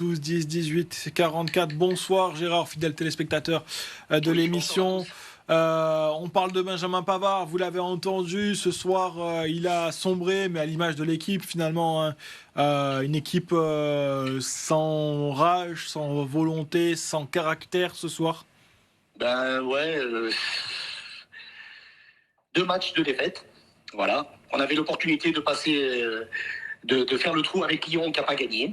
12, 10, 18, 44. Bonsoir Gérard, fidèle téléspectateur de Oui, bonsoir à l'émission. tous. On parle de Benjamin Pavard, vous l'avez entendu, ce soir il a sombré, mais à l'image de l'équipe finalement, hein. Une équipe sans rage, sans volonté, sans caractère ce soir. Ben ouais, 2 matchs de défaite. Voilà. On avait l'opportunité de passer, de faire le trou avec Lyon qui n'a pas gagné.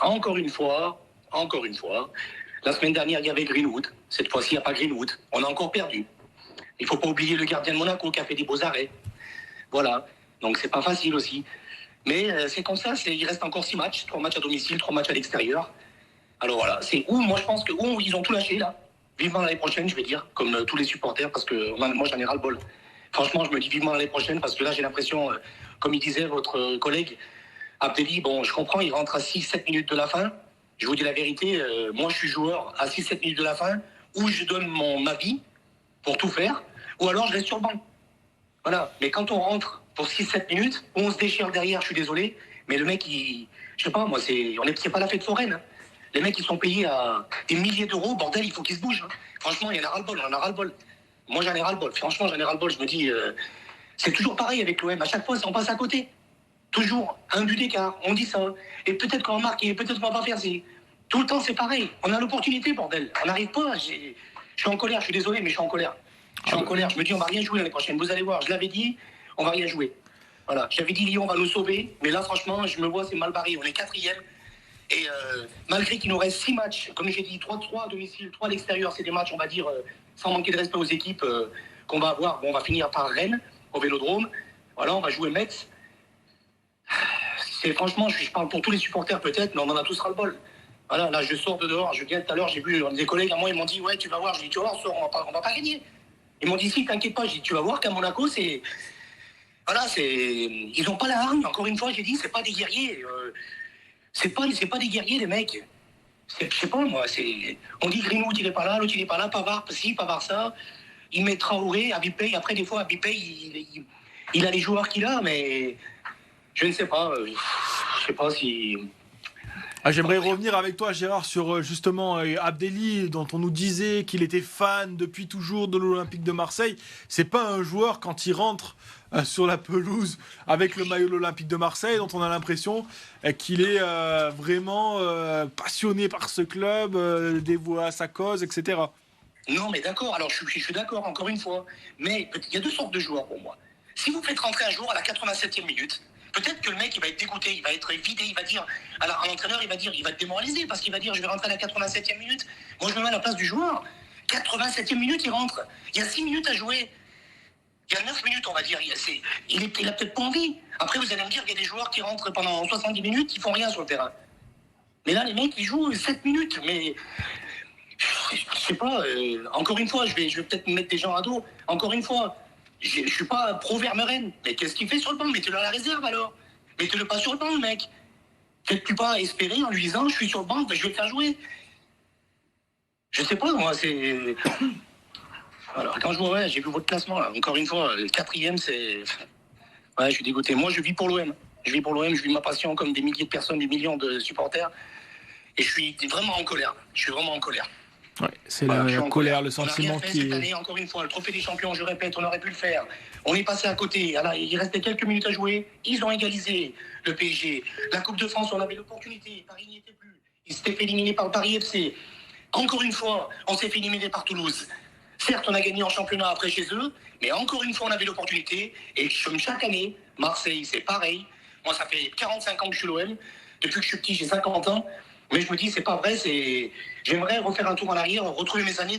Encore une fois, encore une fois. La semaine dernière, il y avait Greenwood. Cette fois-ci, il n'y a pas Greenwood. On a encore perdu. Il ne faut pas oublier le gardien de Monaco qui a fait des beaux arrêts. Voilà. Donc c'est pas facile aussi. Mais c'est comme ça, il reste encore 6 matchs. 3 matchs à domicile, 3 matchs à l'extérieur. Alors voilà, c'est où, moi je pense que où ils ont tout lâché là. Vivement l'année prochaine, je vais dire, comme tous les supporters, parce que moi j'en ai ras le bol. Franchement, je me dis vivement l'année prochaine, parce que là j'ai l'impression, comme il disait votre collègue, Abdelli, bon, je comprends, il rentre à 6-7 minutes de la fin. Je vous dis la vérité, moi je suis joueur à 6-7 minutes de la fin, où je donne mon avis pour tout faire, ou alors je reste sur le banc. Voilà, mais quand on rentre pour 6-7 minutes, on se déchire derrière, je suis désolé, mais le mec, je sais pas, moi, c'est pas la fête foraine. Hein. Les mecs, ils sont payés à des milliers d'euros, bordel, il faut qu'ils se bougent. Hein. Franchement, il y en a ras-le-bol, on en a ras-le-bol. Moi, j'en ai ras-le-bol. Franchement, j'en ai ras-le-bol. Je me dis, c'est toujours pareil avec l'OM. À chaque fois, on passe à côté. Toujours un but d'écart. On dit ça. Et peut-être qu'on marque, et peut-être qu'on va pas faire. Tout le temps, c'est pareil. On a l'opportunité, bordel. On n'arrive pas. Je suis en colère. Je suis désolé, mais je suis en colère. Je suis en colère. Je me dis, on va rien jouer l'année prochaine. Vous allez voir. Je l'avais dit, on va rien jouer. Voilà. J'avais dit, Lyon va nous sauver. Mais là, franchement, je me vois, c'est mal barré. On est quatrième. Et malgré qu'il nous reste 6 matchs, comme j'ai dit, 3 à domicile, 3 à l'extérieur, c'est des matchs, on va dire, sans manquer de respect aux équipes qu'on va avoir. Bon, on va finir par Rennes, au Vélodrome. Voilà, on va jouer Metz. Franchement, je parle pour tous les supporters peut-être, mais on en a tous ras-le-bol. Voilà, là, je sors de dehors. Je viens tout à l'heure, j'ai vu des collègues à moi, ils m'ont dit, ouais, tu vas voir. Je dis, tu vas voir, on va pas gagner. Ils m'ont dit, si, t'inquiète pas. Je dis, tu vas voir qu'à Monaco, c'est. Voilà, ils n'ont pas la hargne. Encore une fois, j'ai dit, c'est pas des guerriers. C'est pas des guerriers, les mecs. Je sais pas, moi. On dit Greenwood, il est pas là, l'autre, il est pas là. Pavard, si, Pavard, ça. Il met Traoré, Abipay. Après, des fois, Abipay, il a les joueurs qu'il a, mais je ne sais pas. Je sais pas si. J'aimerais revenir avec toi, Gérard, sur justement Abdelli, dont on nous disait qu'il était fan depuis toujours de l'Olympique de Marseille. C'est pas un joueur, quand il rentre sur la pelouse avec le maillot de l'Olympique de Marseille, dont on a l'impression qu'il est vraiment passionné par ce club, dévoué à sa cause, etc. Non, mais d'accord. Alors, je suis d'accord, encore une fois. Mais il y a 2 sortes de joueurs pour moi. Si vous faites rentrer un joueur à la 87e minute, peut-être que le mec, il va être dégoûté, il va être vidé, il va dire. Alors, un entraîneur, il va être démoralisé parce qu'il va dire, je vais rentrer à la 87e minute. Moi, je me mets à la place du joueur. 87e minute, il rentre. Il y a 6 minutes à jouer. Il y a 9 minutes, on va dire. Il a peut-être pas envie. Après, vous allez me dire qu'il y a des joueurs qui rentrent pendant 70 minutes, qui font rien sur le terrain. Mais là, les mecs, ils jouent 7 minutes. Mais je sais pas, encore une fois, je vais peut-être mettre des gens à dos. Encore une fois, je suis pas pro-Vermeuren. Mais qu'est-ce qu'il fait sur le banc? Mettez-le à la réserve alors. Mettez-le pas sur le banc, le mec. Faites-tu pas espérer en lui disant, je suis sur le banc, je vais le faire jouer. Je sais pas, moi, c'est. Alors, quand je vois, ouais, j'ai vu votre classement, là. Encore une fois, le quatrième, c'est. Ouais, je suis dégoûté. Moi, je vis pour l'OM. Je vis pour l'OM, je vis ma passion comme des milliers de personnes, des millions de supporters. Et je suis vraiment en colère. Je suis vraiment en colère. Ouais, c'est Voilà, la je suis en colère, colère. le On n'a rien sentiment fait qui cette est. année, encore une fois. Le trophée des champions, je répète, on aurait pu le faire. On est passé à côté. Alors, il restait quelques minutes à jouer. Ils ont égalisé le PSG. La Coupe de France, on avait l'opportunité. Paris n'y était plus. Ils s'étaient fait éliminer par le Paris FC. Encore une fois, on s'est fait éliminer par Toulouse. Certes, on a gagné en championnat après chez eux, mais encore une fois, on avait l'opportunité. Et comme chaque année, Marseille, c'est pareil. Moi, ça fait 45 ans que je suis l'OM. Depuis que je suis petit, j'ai 50 ans. Mais je me dis, c'est pas vrai. J'aimerais refaire un tour en arrière, retrouver mes années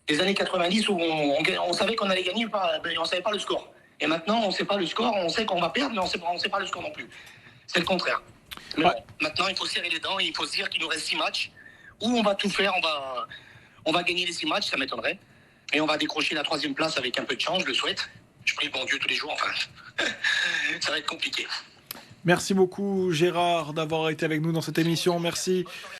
des années 90 où on savait qu'on allait gagner, mais on savait pas le score. Et maintenant, on sait pas le score, on sait qu'on va perdre, mais on sait pas le score non plus. C'est le contraire. Mais Ouais. bon, maintenant, il faut serrer les dents et il faut se dire qu'il nous reste 6 matchs où on va tout faire, on va gagner les 6 matchs, ça m'étonnerait. Et on va décrocher la 3e place avec un peu de chance, je le souhaite. Je prie le bon Dieu tous les jours, enfin, ça va être compliqué. Merci beaucoup, Gérard, d'avoir été avec nous dans cette émission. Merci.